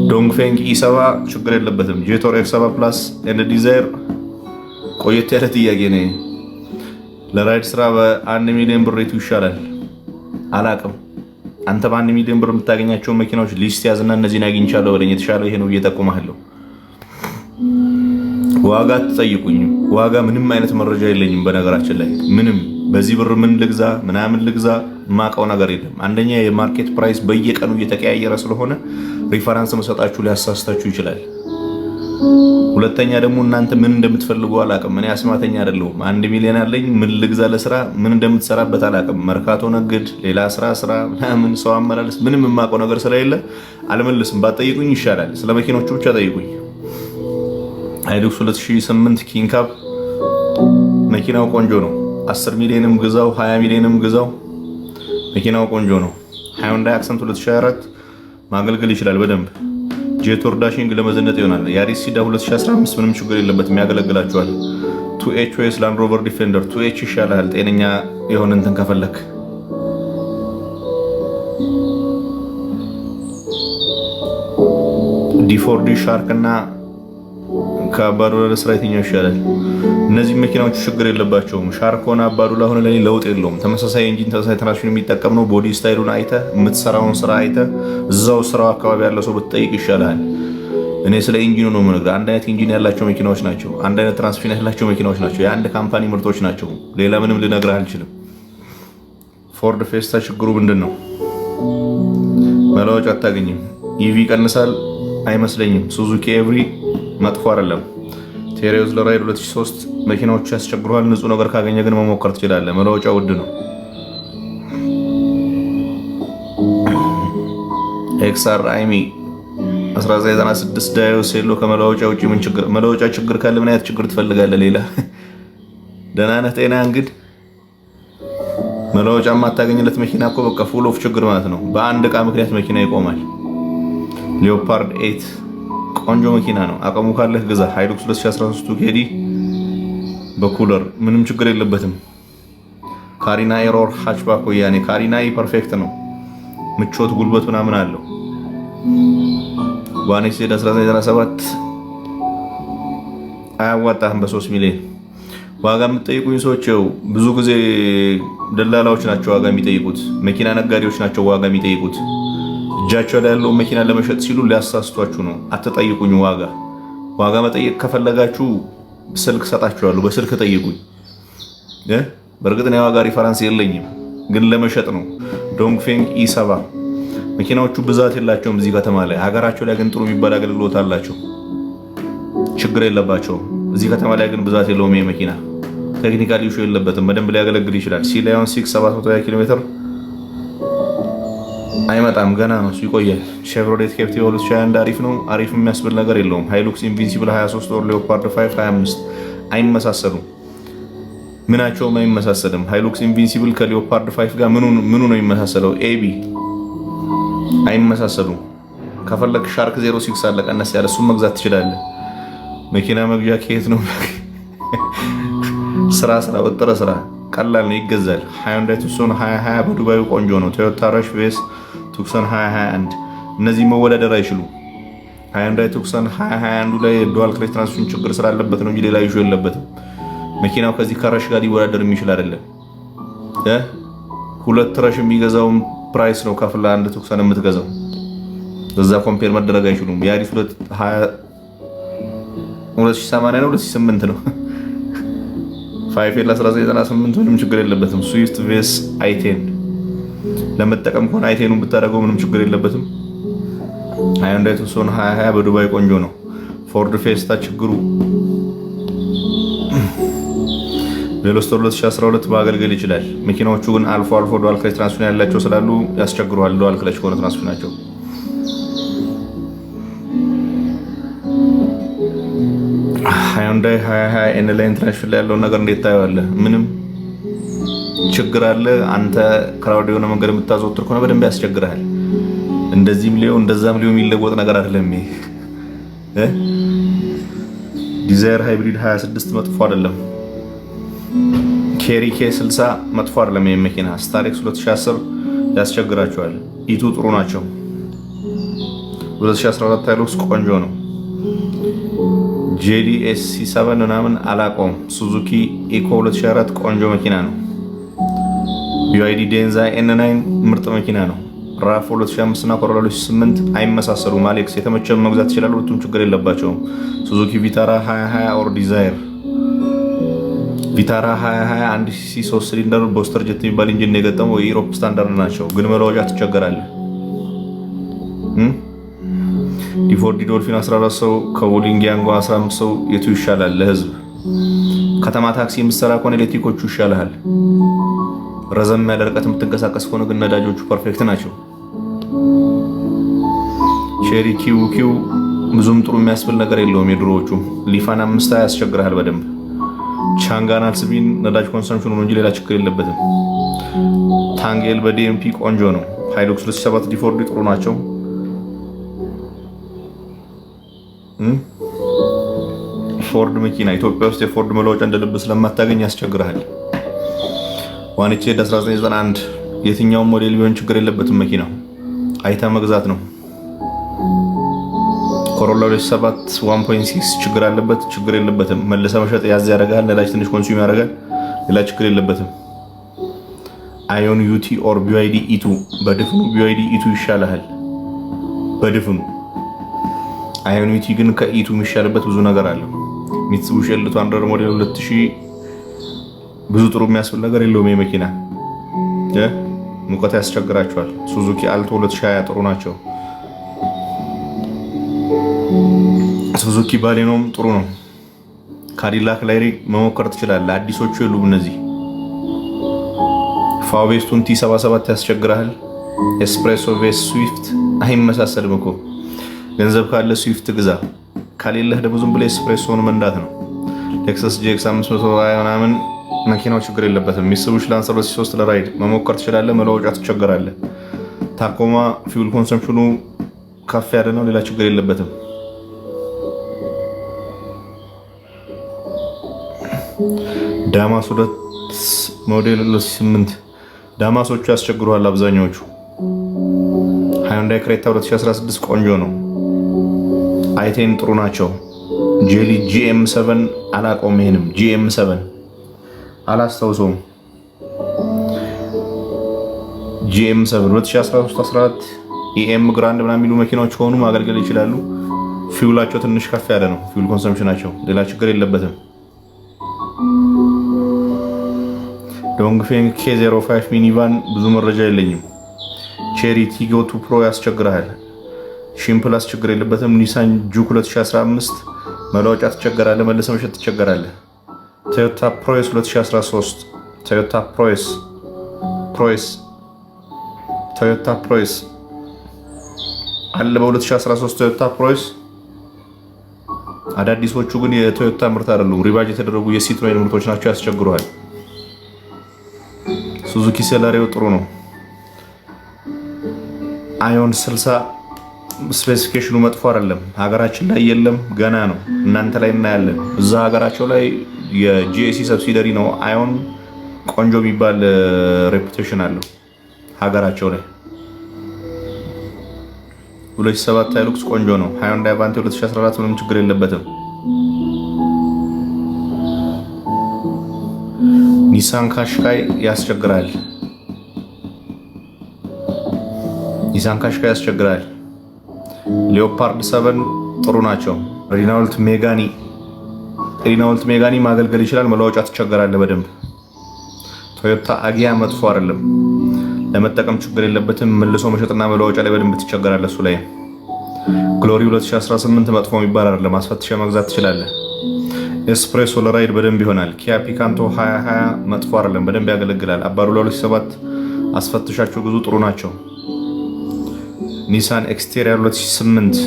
ዶንግፌንግ ኢ7 ችግር የለበትም። ጄቶር ኤፍ7 ፕላስ ኤንድ ዲዛይር ቆየት ያለ ጥያቄ ነው። ለራይድ ስራ በ1 ሚሊዮን ብር የቱ ይሻላል? አላቅም። አንተ በ1 ሚሊዮን ብር የምታገኛቸው መኪናዎች ሊስት ያዝና እነዚህን አግኝቻለሁ በለኝ። የተሻለው ይሄ ነው እየጠቁማለሁ። ዋጋ ትጠይቁኝ። ዋጋ ምንም አይነት መረጃ የለኝም በነገራችን ላይ ምንም። በዚህ ብር ምን ልግዛ ምናምን ልግዛ ማቀው ነገር የለም። አንደኛ የማርኬት ፕራይስ በየቀኑ እየተቀያየረ ስለሆነ ሪፈረንስ መሰጣችሁ ሊያሳስታችሁ ይችላል። ሁለተኛ ደግሞ እናንተ ምን እንደምትፈልጉ አላቅም። እኔ አስማተኛ አይደለሁም። 1 ሚሊዮን አለኝ ምን ልግዛ ለስራ ምን እንደምትሰራበት አላቅም። መርካቶ ነግድ፣ ሌላ ስራ ምናምን ሰው አመላለስ ምንም የማውቀው ነገር ስለሌለ አልመልስም። ባትጠይቁኝ ይሻላል። ስለ መኪኖቹ ብቻ ጠይቁኝ። ሃይሉክስ 2008 ኪንግ ካፕ መኪናው ቆንጆ ነው። 10 ሚሊዮንም ግዛው 20 ሚሊዮንም ግዛው መኪናው ቆንጆ ነው። ሃይንዳይ አክሰንት 2024 ማገልገል ይችላል በደንብ። ጄቶር ዳሽንግ ለመዘነጥ ይሆናል። ያሪስ ሲዳ 2015 ምንም ችግር የለበትም ያገለግላችኋል። 2H ወይስ ላንድ ሮቨር ዲፌንደር? 2H ይሻላል ጤነኛ የሆነ እንትን ከፈለክ። ዲ4ዲ ሻርክ እና ከአባዱላ ስራ የትኛው ይሻላል? እነዚህ መኪናዎች ችግር የለባቸውም። ሻርክ ሆነ አባዱላ ሆነ ለኔ ለውጥ የለውም። ተመሳሳይ ኢንጂን ተመሳሳይ ትራንስሚሽን የሚጠቀም ነው። ቦዲ ስታይሉን አይተህ የምትሰራውን ስራ አይተህ እዛው ስራው አካባቢ ያለው ሰው ብትጠይቅ ይሻላል። እኔ ስለ ኢንጂኑ ነው የምነግርህ። አንድ አይነት ኢንጂን ያላቸው መኪናዎች ናቸው። አንድ አይነት ትራንስሚሽን ያላቸው መኪናዎች ናቸው። የአንድ ካምፓኒ ምርቶች ናቸው። ሌላ ምንም ልነግርህ አልችልም። ፎርድ ፌስታ ችግሩ ምንድን ነው? መለዋወጫ አታገኝም። ኢቪ ይቀንሳል አይመስለኝም። ሱዙኪ ኤቭሪ መጥፎ አይደለም። ቴሪዮዝ ለራይድ 2003 መኪናዎቹ ያስቸግሩሃል። ንጹህ ነገር ካገኘ ግን መሞከር ትችላለህ። መለወጫ ውድ ነው። ኤክስአር አይሚ 1996 ዳዮ ሴሎ ከመለወጫ ውጪ ምን ችግር? መለወጫ ችግር ካለ ምን አይነት ችግር ትፈልጋለህ? ሌላ ደህና ነህ? ጤና እንግዲህ መለወጫ የማታገኝለት መኪና እኮ በቃ ፉል ኦፍ ችግር ማለት ነው። በአንድ እቃ ምክንያት መኪና ይቆማል። ሊዮፓርድ 8 ቆንጆ መኪና ነው። አቅሙ ካለህ ግዛ። ሃይሉክስ 2013 ኬዲ በኩለር ምንም ችግር የለበትም። ካሪና ኤሮር ሃችባክ ወያኔ ካሪና ፐርፌክት ነው። ምቾት ጉልበት ምናምን አለው። ዋኔክስ 1997 አያዋጣህም በ3 ሚሊዮን። ዋጋ የምትጠይቁኝ ሰዎች ብዙ ጊዜ ደላላዎች ናቸው ዋጋ የሚጠይቁት። መኪና ነጋዴዎች ናቸው ዋጋ የሚጠይቁት። እጃቸው ላይ ያለው መኪና ለመሸጥ ሲሉ ሊያሳስቷችሁ ነው። አትጠይቁኝ ዋጋ መጠየቅ ከፈለጋችሁ ስልክ ሰጣችኋለሁ። በስልክ ጠይቁኝ። በእርግጥ ነው የዋጋ ሪፈረንስ የለኝም ግን ለመሸጥ ነው። ዶንግፌንግ ኢ7 መኪናዎቹ ብዛት የላቸውም እዚህ ከተማ ላይ። ሀገራቸው ላይ ግን ጥሩ የሚባል አገልግሎት አላቸው። ችግር የለባቸውም። እዚህ ከተማ ላይ ግን ብዛት የለውም። ይሄ መኪና ቴክኒካል ኢሹ የለበትም። በደንብ ሊያገለግል ይችላል። ሲላዮን 6 720 ኪሎ ሜትር አይመጣም ገና ነው፣ ይቆያል። ሼቭሮሌት ካፕቲቫ 2021 አሪፍ ነው። አሪፍ የሚያስብል ነገር የለውም። ሃይሉክስ ኢንቪንሲብል 23 ኦር ሌኦፓርድ 5 25 አይመሳሰሉም። ምናቸውም አይመሳሰልም። ሃይሉክስ ኢንቪንሲብል ከሌኦፓርድ 5 ጋር ምኑ ነው የሚመሳሰለው? ኤቢ አይመሳሰሉም። ከፈለክ ሻርክ 06 አለ ቀነስ ያለ እሱም መግዛት ትችላለህ። መኪና መግዣ ከየት ነው? ስራ ወጥረ ስራ ቀላል ነው፣ ይገዛል። ሃይንዳይ ቱክሰን 2020 በዱባዩ ቆንጆ ነው። ቶዮታ ረሽ ቬስ ቱክሰን 2021 እነዚህ መወዳደር አይችሉም። ሃይንዳይ ቱክሰን 2021 ላይ ዱዋል ክለች ትራንስሚሽን ችግር ስላለበት ነው እንጂ ሌላ ኢሹ የለበትም። መኪናው ከዚህ ከረሽ ጋር ሊወዳደር የሚችል አይደለም። ሁለት ረሽ የሚገዛውን ፕራይስ ነው ከፍላ አንድ ቱክሰን የምትገዛው። በዛ ኮምፔር መደረግ አይችሉም። ያሪስ 2080 ነው 2008 ነው። ፋይፌል 1998 ምንም ችግር የለበትም። ስዊፍት ቬስ አይቴን ለመጠቀም ከሆነ አይቴኑን ብታደርገው ምንም ችግር የለበትም። ሃይንዳይ ቱክሰን 2020 በዱባይ ቆንጆ ነው። ፎርድ ፌስታ ችግሩ ቬሎስተር 2012 ማገልገል ይችላል። መኪናዎቹ ግን አልፎ አልፎ ዱዋል ክለች ትራንስሚሽን ያላቸው ስላሉ ያስቸግረዋል። ዱዋል ክለች ከሆነ ትራንስሚሽናቸው ሃይንዳይ 2020 ኤን ላይን ትራንስሚሽን ላይ ያለውን ነገር እንዴት ታየዋለህ? ምንም ችግር አለ? አንተ ክራውድ የሆነ መንገድ የምታዘወትር ከሆነ በደንብ ያስቸግርሃል። እንደዚህም ሊሆን እንደዛም ሊሆን የሚለወጥ ነገር አይደለም። ይሄ ዲዛይር ሃይብሪድ 26 መጥፎ አይደለም። ኬሪ K60 መጥፎ አይደለም። ይሄ መኪና ስታሬክስ 2010 ያስቸግራቸዋል። ኢቱ ጥሩ ናቸው። 2014 ሃይሉክስ ቆንጆ ነው። JDSC7 ምናምን አላቆም። ሱዙኪ ኢኮ 2004 ቆንጆ መኪና ነው። BYD ዴንዛ N9 ምርጥ መኪና ነው። ራፍ 2005 እና ኮሮላ 2008 አይመሳሰሉም። አሌክስ የተመቸውን መግዛት ይችላል። ሁለቱም ችግር የለባቸውም። ሱዙኪ ቪታራ 2020 ኦር ዲዛይር ቪታራ 2020 1cc 3 ሲሊንደር ቦስተር ጀት የሚባል ኢንጂን የገጠመው የዩሮፕ ስታንዳርድ ናቸው፣ ግን መለወጫ ትቸገራለህ። ዲፎርዲ ዶልፊን 14 ሰው ከቦሊንግ ያንጎ 15 ሰው የቱ ይሻላል ለህዝብ? ከተማ ታክሲ የምትሰራ ከሆነ ኤሌክትሪኮቹ ይሻላል። ረዘም ያለ ርቀት የምትንቀሳቀስ ከሆነ ግን ነዳጆቹ ፐርፌክት ናቸው። ቼሪ ኪው ብዙም ጥሩ የሚያስብል ነገር የለውም። የድሮዎቹ ሊፋን 5 ያስቸግራል በደንብ። ቻንጋን አልስቢን ነዳጅ ኮንሰምፕሽኑ ነው እንጂ ሌላ ችግር የለበትም። ታንጌል በዲኤምፒ ቆንጆ ነው። ሃይሉክስ 2007 ዲፎርዲ ጥሩ ናቸው። ፎርድ መኪና ኢትዮጵያ ውስጥ የፎርድ መለወጫ እንደ ልብ ስለማታገኝ ያስቸግራል። ዋንቼ 1991 የትኛውም ሞዴል ቢሆን ችግር የለበትም። መኪናው አይታ መግዛት ነው። ኮሮላ 2007 1.6 ችግር አለበት? ችግር የለበትም። መልሰ መሸጥ ያዝ ያደርጋል። ነዳጅ ትንሽ ኮንሱም ያደርጋል። ሌላ ችግር የለበትም። አዮን ዩቲ ኦር BYD E2 በድፍኑ BYD E2 ይሻላል። በድፍኑ አዮን ዩቲ ግን ከኢቱ የሚሻልበት ብዙ ነገር አለው። ሚትሱቢሺ ኤል200 ሞዴል 2000 ብዙ ጥሩ የሚያስብል ነገር የለውም። የመኪና ሙቀት ያስቸግራቸዋል። ሱዙኪ አልቶ 2020 ጥሩ ናቸው። ሱዙኪ ባሌኖም ጥሩ ነው። ካዲላክ ላይሪ መሞከር ትችላለህ። አዲሶቹ የሉም እነዚህ። ፋዌስቱን T77 ያስቸግራል። ኤስፕሬሶ ቬስ ስዊፍት አይመሳሰልም እኮ። ገንዘብ ካለ ስዊፍት ግዛ፣ ካሌለህ ደግሞ ዝም ብለህ ኤስፕሬሶን መንዳት ነው። ሌክሰስ GX 520 ምናምን መኪናው ችግር የለበትም። ሚትሱቢሺ ላንሰር 2003 ለራይድ መሞከር ትችላለህ። መለወጫ ትቸገራለህ። ታኮማ ፊውል ኮንሰምፕሽኑ ከፍ ያለ ነው። ሌላ ችግር የለበትም። ዳማስ 2 ሞዴል 2008 ዳማሶቹ ያስቸግሩሃል አብዛኛዎቹ። ሃዩንዳይ ክሬታ 2016 ቆንጆ ነው። አይቴን ጥሩ ናቸው። ጄሊ GM7 አላቆም። ይሄንም GM7 አላስታውሰውም። GM7 2013-14 EM ግራንድ ምናምን የሚሉ መኪናዎች ከሆኑ ማገልገል ይችላሉ። ፊውላቸው ትንሽ ከፍ ያለ ነው። ፊውል ኮንሰምፕሽናቸው ሌላ ችግር የለበትም። ዶንግፌንግ K05 ሚኒቫን ብዙ መረጃ የለኝም። ቼሪ ቲጎ 2 ፕሮ ያስቸግራል። ሺምፕላስ ችግር የለበትም። ኒሳን ጁክ 2015 መለወጫ ትቸገራለህ። መልሰ መሸጥ ትቸገራለህ። ቶዮታ ፕሮስ 2013 ቶዮታ ፕሮስ አለ በ2013 ቶዮታ ፕሮስ። አዳዲሶቹ ግን የቶዮታ ምርት አይደሉም። ሪቫጅ የተደረጉ የሲትሮይን ምርቶች ናቸው። ያስቸግሩሃል። ሱዙኪ ሴላሪዮ ጥሩ ነው። አዮን 60 ስፔሲፊኬሽኑ መጥፎ አይደለም። ሀገራችን ላይ የለም፣ ገና ነው። እናንተ ላይ እናያለን። እዛ ሀገራቸው ላይ የጂኤሲ ሰብሲደሪ ነው። አዮን ቆንጆ የሚባል ሬፑቴሽን አለው ሀገራቸው ላይ። 2007 ሃይሉክስ ቆንጆ ነው። ሃዩንዳይ አቫንቴ 2014 ምንም ችግር የለበትም። ኒሳን ካሽካይ ያስቸግራል። ሌኦፓርድ 7 ጥሩ ናቸው። ሪናውልት ሜጋኒ ማገልገል ይችላል። መለወጫ ትቸገራለህ በደንብ። ቶዮታ አጊያ መጥፎ አይደለም፣ ለመጠቀም ችግር የለበትም። መልሶ መሸጥና መለወጫ ላይ በደንብ ትቸገራለህ። እሱ ላይ ግሎሪ 2018 መጥፎ የሚባል አይደለም፣ አስፈትሸ መግዛት ትችላለህ። ኤስፕሬሶ ለራይድ በደንብ ይሆናል። ኪያ ፒካንቶ 2020 መጥፎ አይደለም፣ በደንብ ያገለግላል። አባዱላ 2007 አስፈትሻቸው ብዙ ጥሩ ናቸው። ኒሳን ኤክስቴሪየር 2008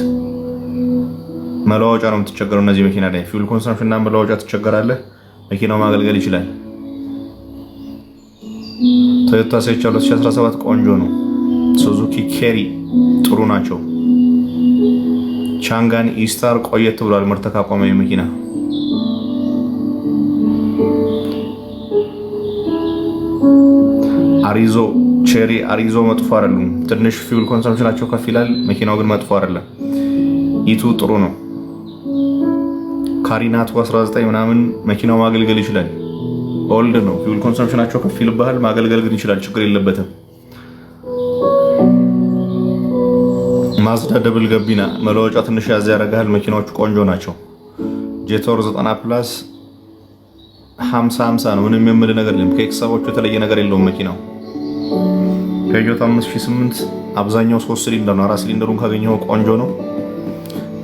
መለዋወጫ ነው የምትቸገረው። እነዚህ መኪና ላይ ፊውል ኮንሰምፕሽን እና መለዋወጫ ትቸገራለህ። መኪናው ማገልገል ይችላል። ቶዮታ ሴቻ 2017 ቆንጆ ነው። ሱዙኪ ኬሪ ጥሩ ናቸው። ቻንጋን ኢስታር ቆየት ብሏል ምርት ካቆመ መኪና። ቼሪ አሪዞ መጥፎ አይደሉም። ትንሽ ፊውል ኮንሰምፕሽናቸው ከፍ ይላል። መኪናው ግን መጥፎ አይደለም። ኢቱ ጥሩ ነው። ካሪናቱ 19 ምናምን መኪናው ማገልገል ይችላል። ኦልድ ነው። ፊውል ኮንሰምፕሽናቸው ከፍ ይልብሃል። ማገልገል ግን ይችላል፣ ችግር የለበትም። ማዝዳ ደብል ገቢና መለወጫ ትንሽ ያዝ ያደርጋል። መኪናዎቹ ቆንጆ ናቸው። ጄቶር 90 ፕላስ 50 ነው። ምንም የምል ነገር የለም። ከኤክሳቦቹ የተለየ ነገር የለውም መኪናው። ፔጆት 5008 አብዛኛው 3 ሲሊንደር ነው። 4 ሲሊንደሩን ካገኘው ቆንጆ ነው።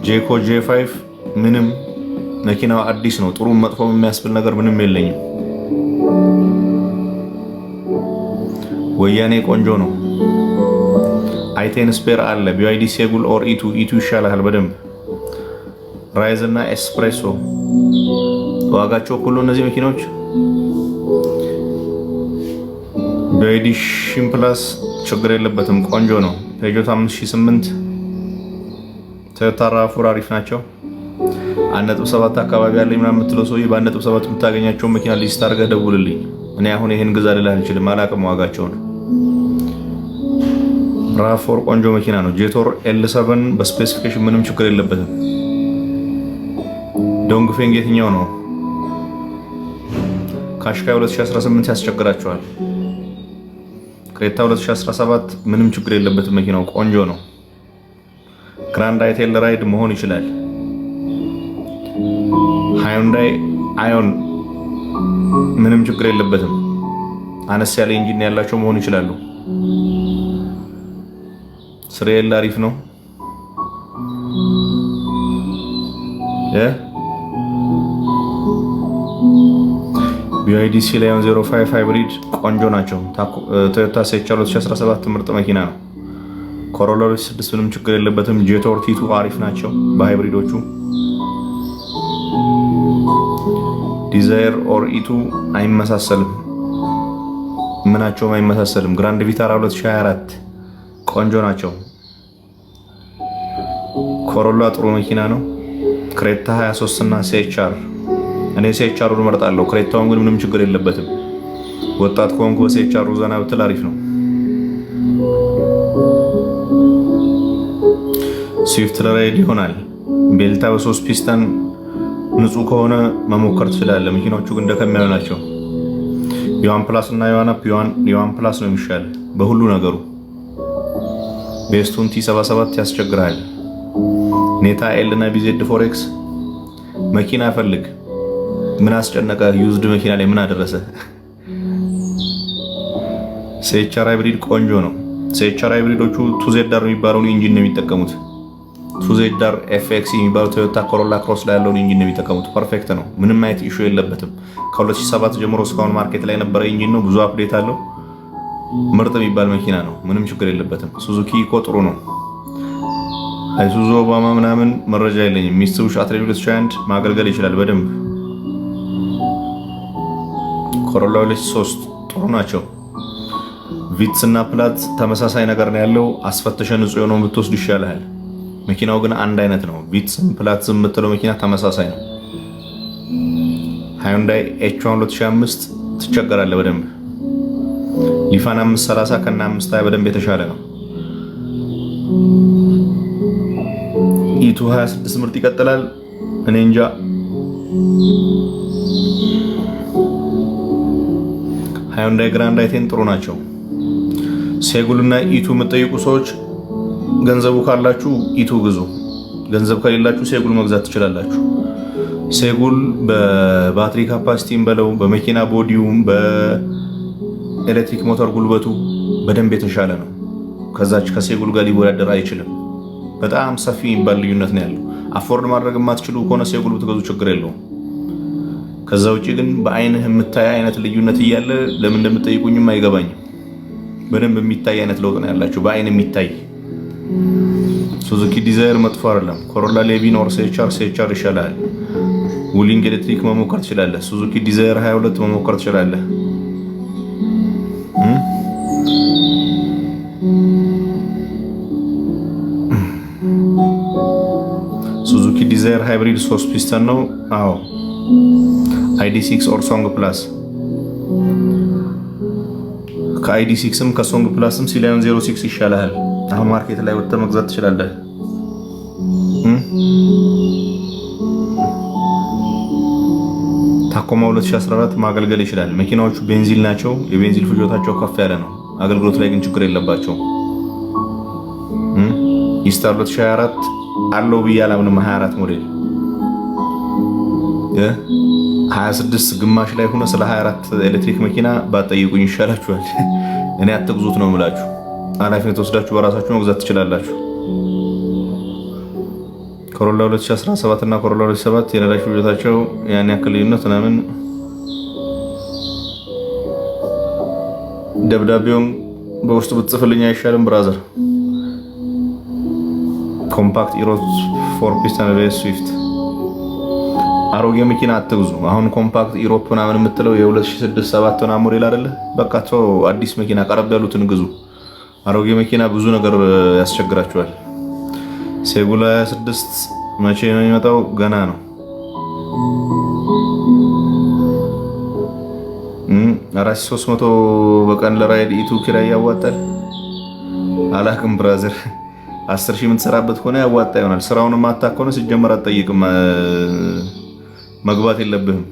ጄኮ J5 ምንም መኪናው አዲስ ነው። ጥሩ መጥፎም የሚያስብል ነገር ምንም የለኝም። ወያኔ ቆንጆ ነው። አይቴን ስፔር አለ። BYD ሴጉል ኦር ኢቱ ይሻላል በደንብ። ራይዝ እና ኤስፕሬሶ ዋጋቸው ሁሉ እነዚህ መኪናዎች BYD ሺምፕላስ ችግር የለበትም፣ ቆንጆ ነው። ፔጆት 5008 ቶዮታ ራፉር አሪፍ ናቸው። 1.7 አካባቢ ያለኝ ምናምን የምትለው ሰውዬ በ1.7 የምታገኛቸው መኪና ሊስት አድርገህ ደውልልኝ። እኔ አሁን ይሄን ግዛ ልልህ አልችልም፣ አላውቅም ዋጋቸውን። ራፎር ቆንጆ መኪና ነው። ጄቶር L7 በስፔሲፊኬሽን ምንም ችግር የለበትም። ዶንግፌንግ የትኛው ነው? ካሽካይ 2018 ያስቸግራቸዋል። ክሬታ 2017 ምንም ችግር የለበትም፣ መኪናው ቆንጆ ነው። ግራንድ አይቴል ራይድ መሆን ይችላል። ሃዩንዳይ አዮን ምንም ችግር የለበትም። አነስ ያለ ኢንጂን ያላቸው መሆን ይችላሉ። ስሬል አሪፍ ነው። BYD ሲሊዮን 05 ሃይብሪድ ቆንጆ ናቸው። ቶዮታ ሴቻር 2017 ምርጥ መኪና ነው። ኮሮላ 6 ምንም ችግር የለበትም። ጄቶር ቲቱ አሪፍ ናቸው በሃይብሪዶቹ። ዲዛይር ኦር ኢቱ አይመሳሰልም፣ ምናቸውም አይመሳሰልም። ግራንድ ቪታራ 2024 ቆንጆ ናቸው። ኮሮላ ጥሩ መኪና ነው። ክሬታ 23 እና ሴቻር እኔ ሴቻሩን እመርጣለሁ። ክሬታውን ግን ምንም ችግር የለበትም። ወጣት ከሆንኩ በሴቻሩ ዘና ብትል አሪፍ ነው። ስዊፍት ለራይድ ይሆናል። ቤልታ በ3 ፒስተን ንጹህ ከሆነ መሞከር ትችላለህ። መኪናዎቹ ግን እንደከሚያዩ ናቸው። የዋን ፕላስ እና የዋን የዋን ፕላስ ነው የሚሻል በሁሉ ነገሩ። ቤስቱን T77 ያስቸግራል። ኔታ ኤል እና BZ ፎሬክስ መኪና ፈልግ። ምን አስጨነቀ? ዩዝድ መኪና ላይ ምን አደረሰ? ሴቻር ሃይብሪድ ቆንጆ ነው። ሴቻር ሃይብሪዶቹ ቱዜዳር የሚባለውን ኢንጂን ነው የሚጠቀሙት። ቱዜዳር FX የሚባለው ቶዮታ ኮሮላ ክሮስ ላይ ያለውን ኢንጂን ነው የሚጠቀሙት። ፐርፌክት ነው። ምንም አይነት ኢሹ የለበትም። ከ2007 ጀምሮ እስካሁን ማርኬት ላይ የነበረ ኢንጂን ነው። ብዙ አፕዴት አለው። ምርጥ የሚባል መኪና ነው። ምንም ችግር የለበትም። ሱዙኪ ኢኮ ጥሩ ነው። አይሱዙ ኦባማ ምናምን መረጃ የለኝም። ሚትሱቢሺ አትሬድ 2021 ማገልገል ይችላል በደንብ። ኮሮላ 2003 ጥሩ ናቸው። ቪትስ እና ፕላት ተመሳሳይ ነገር ነው ያለው። አስፈተሸ ንጹህ የሆነው ብትወስድ ይሻላል። መኪናው ግን አንድ አይነት ነው። ቪትስም ፕላትስም የምትለው መኪና ተመሳሳይ ነው። ሃዩንዳይ H1 2005 ትቸገራለህ በደንብ። ሊፋን 530 ከና 520 በደንብ የተሻለ ነው። ኢቱ 26 ምርጥ ይቀጥላል። እኔ እንጃ። ሃዩንዳይ ግራንድ አይቴን ጥሩ ናቸው። ሴጉል እና ኢቱ የምትጠይቁ ሰዎች ገንዘቡ ካላችሁ ኢቱ ግዙ። ገንዘብ ከሌላችሁ ሴጉል መግዛት ትችላላችሁ። ሴጉል በባትሪ ካፓሲቲም በለው በመኪና ቦዲውም በኤሌክትሪክ ሞተር ጉልበቱ በደንብ የተሻለ ነው። ከዛች ከሴጉል ጋር ሊወዳደር አይችልም። በጣም ሰፊ የሚባል ልዩነት ነው ያለው። አፎርድ ማድረግ የማትችሉ ከሆነ ሴጉል ብትገዙ ችግር የለውም። ከዛ ውጪ ግን በአይንህ የምታይ አይነት ልዩነት እያለ ለምን እንደምትጠይቁኝም አይገባኝም። በደንብ የሚታይ አይነት ለውጥ ነው ያላችሁ፣ በአይን የሚታይ። ሱዙኪ ዲዛይር መጥፎ አይደለም። ኮሮላ ሌቪን ኦር ሴቻር ይሻላል። ውሊንግ ኤሌክትሪክ መሞከር ትችላለህ። ሱዙኪ ዲዛይር 22 መሞከር ትችላለህ። ሱዙኪ ዲዛይር ሃይብሪድ 3 ፒስተን ነው። አዎ ID6 ኦር ሶንግ ፕላስ። ከID6ም ከሶንግ ፕላስም ሲሊዮን 06 ይሻላል። አሁን ማርኬት ላይ ወጥተህ መግዛት ትችላለህ። ታኮማ 2014 ማገልገል ይችላል። መኪናዎቹ ቤንዚል ናቸው። የቤንዚል ፍጆታቸው ከፍ ያለ ነው። አገልግሎት ላይ ግን ችግር የለባቸውም። ኢስታር 2024 አለው ብዬ አላምንም። 24 ሞዴል 26 ግማሽ ላይ ሆነ ስለ 24 ኤሌክትሪክ መኪና ባጠይቁኝ ይሻላችኋል። እኔ አትግዙት ነው የምላችሁ። ኃላፊነት ወስዳችሁ በራሳችሁ መግዛት ትችላላችሁ። ኮሮላ 2017 እና ኮሮላ 2007 የነዳጅ ፍጆታቸው ያን ያክል ልዩነት ምናምን። ደብዳቤውን በውስጡ ብትጽፍልኝ አይሻልም ብራዘር? ኮምፓክት ኢሮስ 4 ፒስተን ሬስ ስዊፍት አሮጌ መኪና አትግዙ። አሁን ኮምፓክት ኢሮፕ ምናምን የምትለው የ2006-7 ምናምን ሞዴል አይደለ? በቃ ተው፣ አዲስ መኪና ቀረብ ያሉትን ግዙ። አሮጌ መኪና ብዙ ነገር ያስቸግራቸዋል። ሴጉላ 26 መቼ ነው የሚመጣው? ገና ነው። 4300 በቀን ለራይድ ኢቱ ኪራይ ያዋጣል? አላክም ብራዘር። 10,000 የምትሰራበት ከሆነ ያዋጣ ይሆናል። ስራውን ማታክ ከሆነ ሲጀመር አትጠይቅም፣ መግባት የለብህም።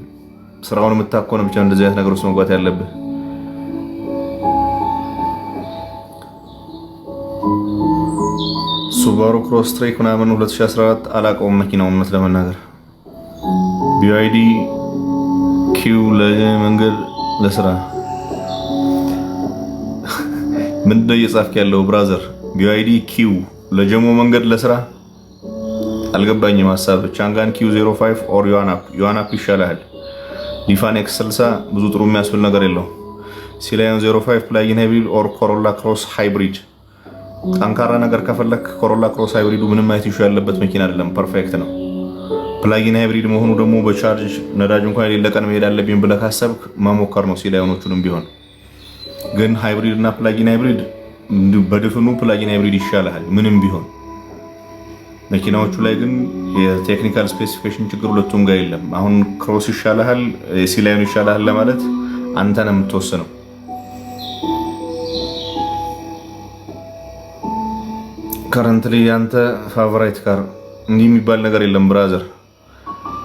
ስራውን የምታክ ከሆነ ብቻ እንደዚህ አይነት ነገር ውስጥ መግባት ያለብህ። ሱባሩ ክሮስ ትሬክ ምናምን 2014 አላውቀውም መኪናውን እውነት ለመናገር። ቢዋይዲ ኪው ለመንገድ ለስራ ምንድነው እየጻፍክ ያለው ብራዘር? ቢዋይዲ ኪው ለጀሞ መንገድ ለስራ አልገባኝም ሀሳብ። ቻንጋን ኪው 05 ኦር ዮሐናፕ ይሻላል። ሊፋን ኤክስ 60 ብዙ ጥሩ የሚያስብል ነገር የለው። ሲላዮን 05 ፕላጊን ሃይብሪድ ኦር ኮሮላ ክሮስ ሃይብሪድ። ጠንካራ ነገር ከፈለክ ኮሮላ ክሮስ ሃይብሪዱ ምንም አይነት ኢሹ ያለበት መኪና አይደለም፣ ፐርፌክት ነው። ፕላጊን ሃይብሪድ መሆኑ ደግሞ በቻርጅ ነዳጅ እንኳን የሌለ ቀን መሄድ አለብኝ ብለህ ካሰብክ መሞከር ነው። ሲላዮኖቹንም ቢሆን ግን ሃይብሪድ እና ፕላጊን ሃይብሪድ በድፍኑ ፕላጊን ሃይብሪድ ይሻላል ምንም ቢሆን። መኪናዎቹ ላይ ግን የቴክኒካል ስፔሲፊኬሽን ችግር ሁለቱም ጋር የለም። አሁን ክሮስ ይሻላል ሲላዮን ይሻላል ለማለት አንተ ነው የምትወስነው። ከረንትሊ ያንተ ፋቨራይት ካር እንዲህ የሚባል ነገር የለም ብራዘር።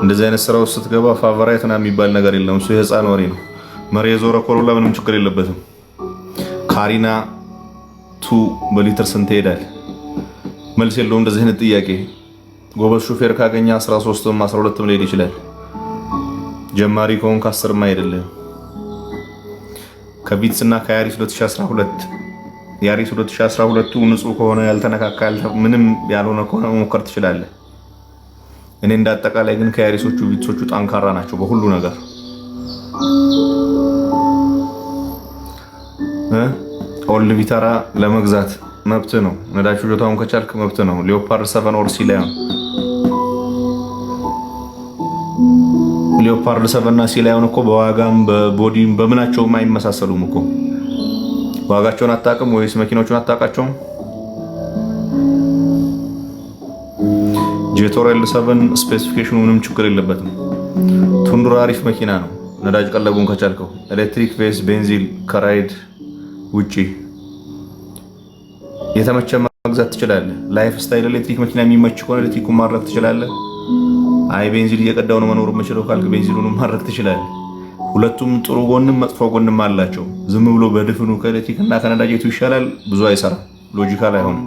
እንደዚህ አይነት ስራ ውስጥ ስትገባ ፋቨራይት ና የሚባል ነገር የለም። እሱ የህፃን ወሬ ነው። መሪ የዞረ ኮሮላ ምንም ችግር የለበትም። ካሪና ቱ በሊትር ስንት ይሄዳል? መልስ የለውም እንደዚህ አይነት ጥያቄ። ጎበዝ ሹፌር ካገኘ 13ም 12ም ሊሄድ ይችላል። ጀማሪ ከሆንክ 10ም አይደለም። ከቪትስ እና ከያሪስ 2012 ያሪስ 2012ቱ ንጹህ ከሆነ ያልተነካካ ምንም ያልሆነ ከሆነ መሞከር ትችላለህ። እኔ እንዳጠቃላይ ግን ከያሪሶቹ ቪትሶቹ ጠንካራ ናቸው በሁሉ ነገር። ኦልድ ቪታራ ለመግዛት መብት ነው። ነዳጅ ፍጆታውን ከቻልክ መብት ነው። ሊዮፓርድ 7 ኦር ሲላዮን። ሊዮፓርድ 7 እና ሲላዮን እኮ በዋጋም በቦዲም በምናቸውም አይመሳሰሉም እኮ። ዋጋቸውን አታውቅም ወይስ መኪኖቹን አታውቃቸውም? ጄቶር L7 ስፔሲፊኬሽኑ ምንም ችግር የለበትም። ቱንድራ አሪፍ መኪና ነው ነዳጅ ቀለቡን ከቻልከው። ኤሌክትሪክ ቬስ ቤንዚል ከራይድ ውጪ የተመቸ መግዛት ትችላለህ። ላይፍ ስታይል ኤሌክትሪክ መኪና የሚመች ከሆነ ኤሌክትሪኩን ማድረግ ትችላለህ። አይ ቤንዚል እየቀዳው ነው መኖር የምችለው ካልክ ቤንዚሉን ማድረግ ትችላለህ። ሁለቱም ጥሩ ጎንም መጥፎ ጎንም አላቸው። ዝም ብሎ በድፍኑ ከኤሌክትሪክ እና ከነዳጅ የቱ ይሻላል ብዙ አይሰራም፣ ሎጂካል አይሆንም።